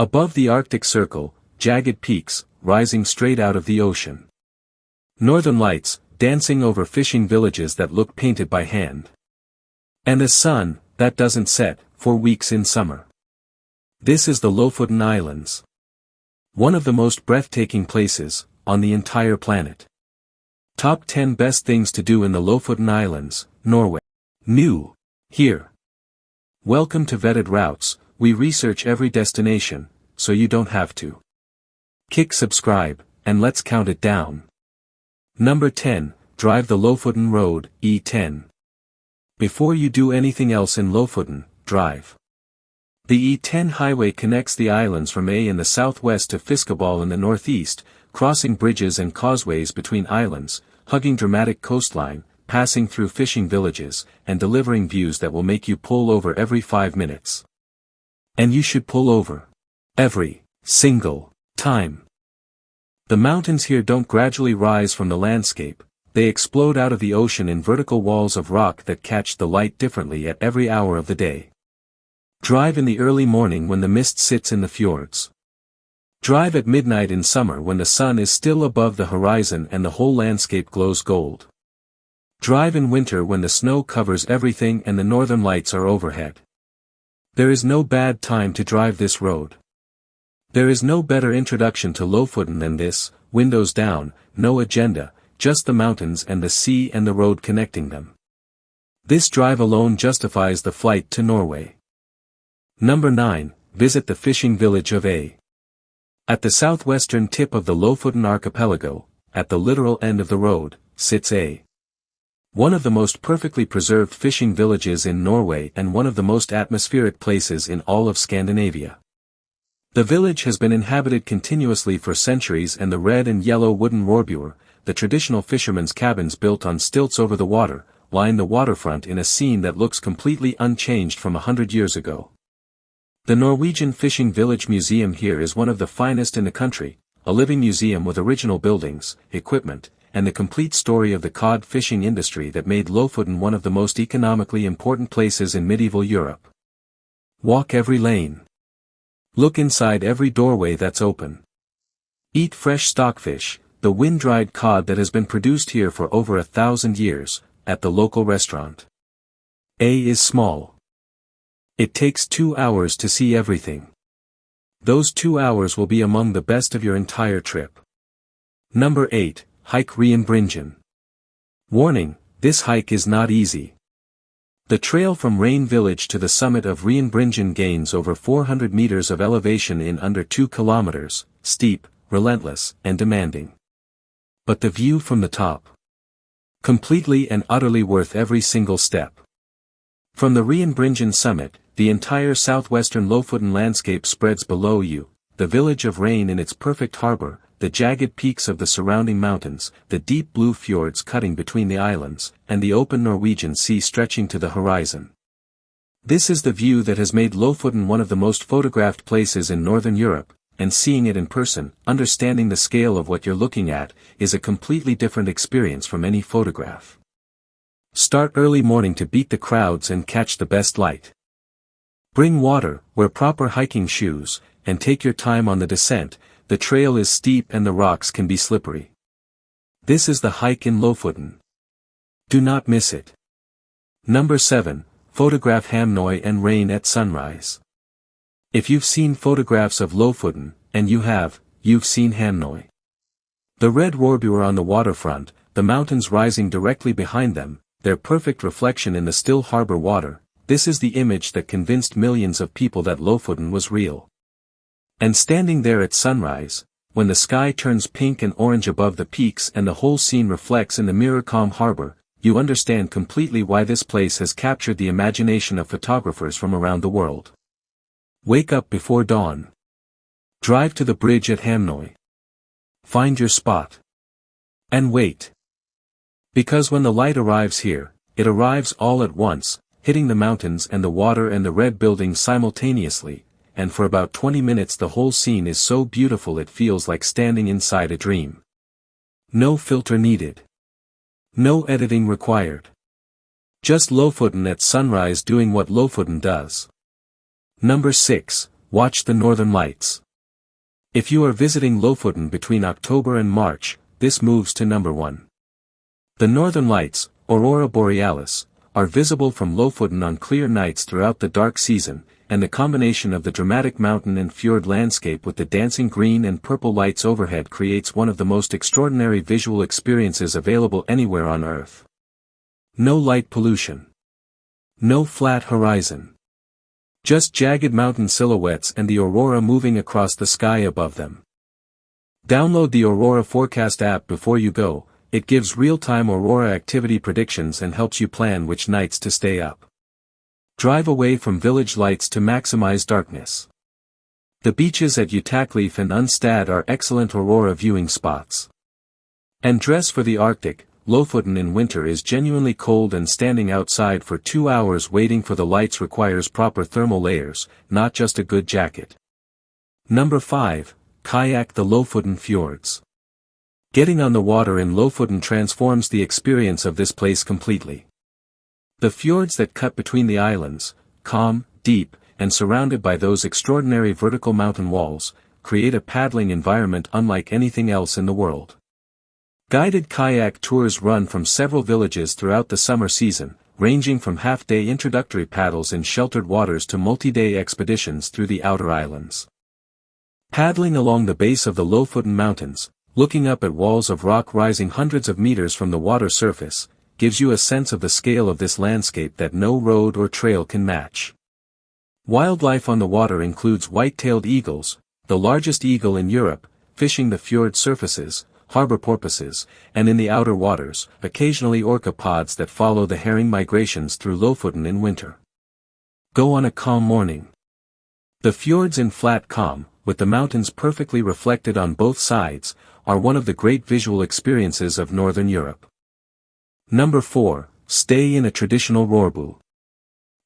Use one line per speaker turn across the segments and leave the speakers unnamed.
Above the Arctic Circle, jagged peaks, rising straight out of the ocean. Northern lights, dancing over fishing villages that look painted by hand. And a sun, that doesn't set, for weeks in summer. This is the Lofoten Islands. One of the most breathtaking places, on the entire planet. Top 10 best things to do in the Lofoten Islands, Norway. New. Here. Welcome to Vetted Routes, we research every destination, so you don't have to. Click subscribe, and let's count it down. Number 10, drive the Lofoten Road, E10. Before you do anything else in Lofoten, drive. The E10 highway connects the islands from A in the southwest to Fiskeball in the northeast, crossing bridges and causeways between islands, hugging dramatic coastline, passing through fishing villages, and delivering views that will make you pull over every 5 minutes. And you should pull over. Every single time. The mountains here don't gradually rise from the landscape, they explode out of the ocean in vertical walls of rock that catch the light differently at every hour of the day. Drive in the early morning when the mist sits in the fjords. Drive at midnight in summer when the sun is still above the horizon and the whole landscape glows gold. Drive in winter when the snow covers everything and the northern lights are overhead. There is no bad time to drive this road. There is no better introduction to Lofoten than this, windows down, no agenda, just the mountains and the sea and the road connecting them. This drive alone justifies the flight to Norway. Number 9, visit the fishing village of A. At the southwestern tip of the Lofoten archipelago, at the literal end of the road, sits A. One of the most perfectly preserved fishing villages in Norway and one of the most atmospheric places in all of Scandinavia. The village has been inhabited continuously for centuries and the red and yellow wooden Rorbu, the traditional fishermen's cabins built on stilts over the water, line the waterfront in a scene that looks completely unchanged from 100 years ago. The Norwegian Fishing Village Museum here is one of the finest in the country, a living museum with original buildings, equipment, and the complete story of the cod fishing industry that made Lofoten one of the most economically important places in medieval Europe. Walk every lane. Look inside every doorway that's open. Eat fresh stockfish, the wind-dried cod that has been produced here for over 1,000 years, at the local restaurant. A is small. It takes 2 hours to see everything. Those 2 hours will be among the best of your entire trip. Number 8, hike Reinebringen. Warning, this hike is not easy. The trail from Reine village to the summit of Reinebringen gains over 400 meters of elevation in under 2 kilometers, steep, relentless, and demanding. But the view from the top. Completely and utterly worth every single step. From the Reinebringen summit, the entire southwestern Lofoten landscape spreads below you, the village of Reine in its perfect harbor, the jagged peaks of the surrounding mountains, the deep blue fjords cutting between the islands, and the open Norwegian Sea stretching to the horizon. This is the view that has made Lofoten one of the most photographed places in Northern Europe, and seeing it in person, understanding the scale of what you're looking at, is a completely different experience from any photograph. Start early morning to beat the crowds and catch the best light. Bring water, wear proper hiking shoes, and take your time on the descent. The trail is steep and the rocks can be slippery. This is the hike in Lofoten. Do not miss it. Number 7, photograph Hamnøy and Reine at sunrise. If you've seen photographs of Lofoten, and you've seen Hamnøy. The red Rorbu are on the waterfront, the mountains rising directly behind them, their perfect reflection in the still harbor water. This is the image that convinced millions of people that Lofoten was real. And standing there at sunrise, when the sky turns pink and orange above the peaks and the whole scene reflects in the mirror-calm harbor, you understand completely why this place has captured the imagination of photographers from around the world. Wake up before dawn. Drive to the bridge at Hamnøy. Find your spot. And wait. Because when the light arrives here, it arrives all at once, hitting the mountains and the water and the red buildings simultaneously, and for about 20 minutes the whole scene is so beautiful it feels like standing inside a dream. No filter needed. No editing required. Just Lofoten at sunrise doing what Lofoten does. Number 6, Watch the northern lights. If you are visiting Lofoten between October and March, this moves to number 1. The northern lights, Aurora Borealis, are visible from Lofoten on clear nights throughout the dark season, and the combination of the dramatic mountain and fjord landscape with the dancing green and purple lights overhead creates one of the most extraordinary visual experiences available anywhere on Earth. No light pollution. No flat horizon. Just jagged mountain silhouettes and the aurora moving across the sky above them. Download the Aurora Forecast app before you go. It gives real-time aurora activity predictions and helps you plan which nights to stay up. Drive away from village lights to maximize darkness. The beaches at Utakleif and Unstad are excellent aurora viewing spots. And dress for the Arctic. Lofoten in winter is genuinely cold, and standing outside for 2 hours waiting for the lights requires proper thermal layers, not just a good jacket. Number 5. Kayak the Lofoten Fjords. Getting on the water in Lofoten transforms the experience of this place completely. The fjords that cut between the islands, calm, deep, and surrounded by those extraordinary vertical mountain walls, create a paddling environment unlike anything else in the world. Guided kayak tours run from several villages throughout the summer season, ranging from half-day introductory paddles in sheltered waters to multi-day expeditions through the outer islands. Paddling along the base of the Lofoten Mountains, looking up at walls of rock rising hundreds of meters from the water surface, gives you a sense of the scale of this landscape that no road or trail can match. Wildlife on the water includes white-tailed eagles, the largest eagle in Europe, fishing the fjord surfaces, harbor porpoises, and in the outer waters, occasionally orca pods that follow the herring migrations through Lofoten in winter. Go on a calm morning. The fjords in flat calm, with the mountains perfectly reflected on both sides, are one of the great visual experiences of Northern Europe. Number 4. Stay in a traditional Rorbu.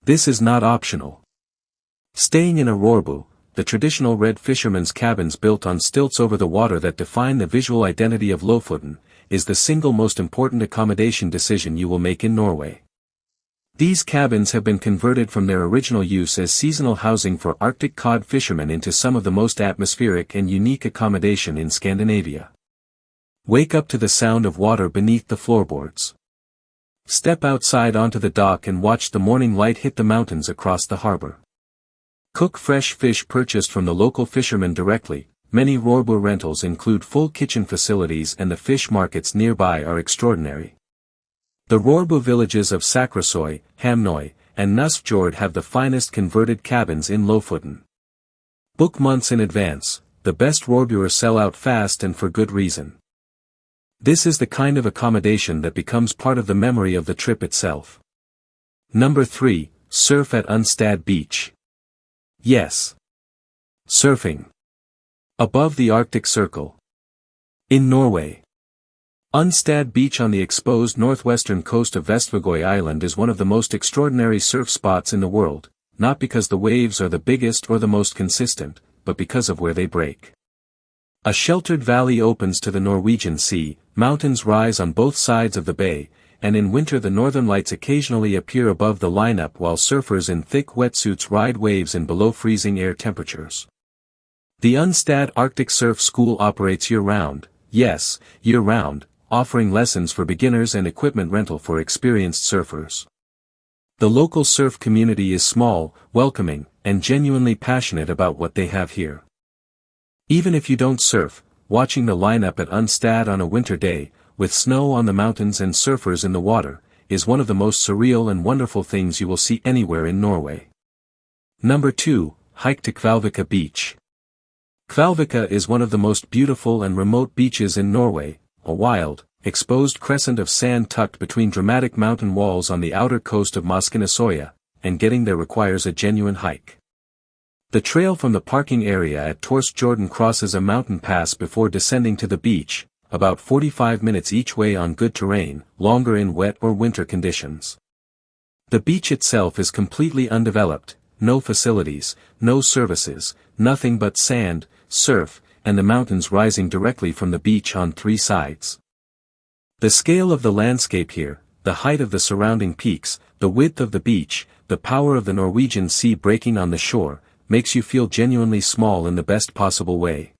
This is not optional. Staying in a Rorbu, the traditional red fishermen's cabins built on stilts over the water that define the visual identity of Lofoten, is the single most important accommodation decision you will make in Norway. These cabins have been converted from their original use as seasonal housing for Arctic cod fishermen into some of the most atmospheric and unique accommodation in Scandinavia. Wake up to the sound of water beneath the floorboards. Step outside onto the dock and watch the morning light hit the mountains across the harbor. Cook fresh fish purchased from the local fishermen directly. Many Rorbu rentals include full kitchen facilities, and the fish markets nearby are extraordinary. The Rorbu villages of Sakrasoy, Hamnøy, and Nusfjord have the finest converted cabins in Lofoten. Book months in advance. The best Rorbuer sell out fast, and for good reason. This is the kind of accommodation that becomes part of the memory of the trip itself. Number 3. Surf at Unstad Beach. Yes. Surfing. Above the Arctic Circle. In Norway. Unstad Beach on the exposed northwestern coast of Vestvågøy Island is one of the most extraordinary surf spots in the world, not because the waves are the biggest or the most consistent, but because of where they break. A sheltered valley opens to the Norwegian Sea, mountains rise on both sides of the bay, and in winter the northern lights occasionally appear above the lineup while surfers in thick wetsuits ride waves in below freezing air temperatures. The Unstad Arctic Surf School operates year-round, yes, year-round, offering lessons for beginners and equipment rental for experienced surfers. The local surf community is small, welcoming, and genuinely passionate about what they have here. Even if you don't surf, watching the lineup at Unstad on a winter day, with snow on the mountains and surfers in the water, is one of the most surreal and wonderful things you will see anywhere in Norway. Number 2. Hike to Kvalvika Beach. Kvalvika is one of the most beautiful and remote beaches in Norway, a wild, exposed crescent of sand tucked between dramatic mountain walls on the outer coast of Moskenesøya, and getting there requires a genuine hike. The trail from the parking area at Torsfjorden crosses a mountain pass before descending to the beach, about 45 minutes each way on good terrain, longer in wet or winter conditions. The beach itself is completely undeveloped, no facilities, no services, nothing but sand, surf, and the mountains rising directly from the beach on 3 sides. The scale of the landscape here, the height of the surrounding peaks, the width of the beach, the power of the Norwegian Sea breaking on the shore, makes you feel genuinely small in the best possible way.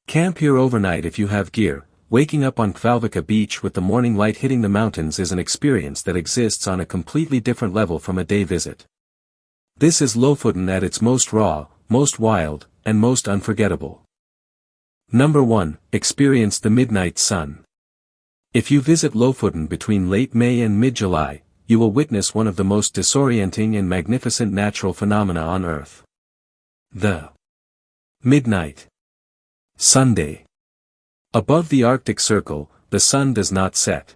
Camp here overnight if you have gear. Waking up on Kvalvika beach with the morning light hitting the mountains is an experience that exists on a completely different level from a day visit. This is Lofoten at its most raw, most wild, and most unforgettable. Number 1. Experience the midnight sun. If you visit Lofoten between late May and mid-July, you will witness one of the most disorienting and magnificent natural phenomena on Earth. The midnight Sunday. Above the Arctic Circle, the sun does not set.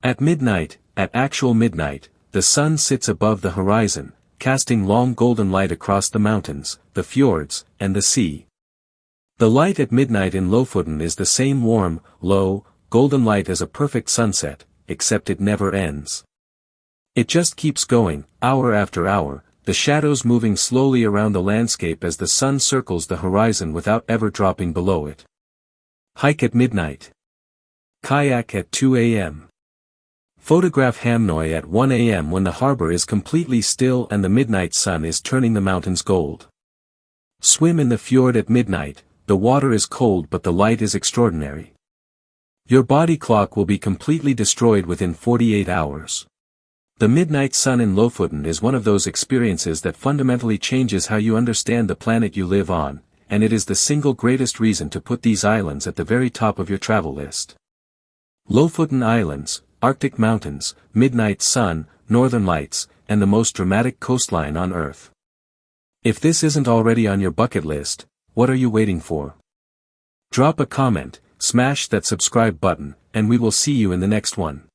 At midnight, at actual midnight, the sun sits above the horizon, casting long golden light across the mountains, the fjords, and the sea. The light at midnight in Lofoten is the same warm, low, golden light as a perfect sunset, except it never ends. It just keeps going, hour after hour, the shadows moving slowly around the landscape as the sun circles the horizon without ever dropping below it. Hike at midnight. Kayak at 2 a.m. Photograph Hamnøy at 1 a.m. when the harbor is completely still and the midnight sun is turning the mountains gold. Swim in the fjord at midnight, the water is cold but the light is extraordinary. Your body clock will be completely destroyed within 48 hours. The midnight sun in Lofoten is one of those experiences that fundamentally changes how you understand the planet you live on, and it is the single greatest reason to put these islands at the very top of your travel list. Lofoten Islands, Arctic mountains, midnight sun, northern lights, and the most dramatic coastline on Earth. If this isn't already on your bucket list, what are you waiting for? Drop a comment, smash that subscribe button, and we will see you in the next one.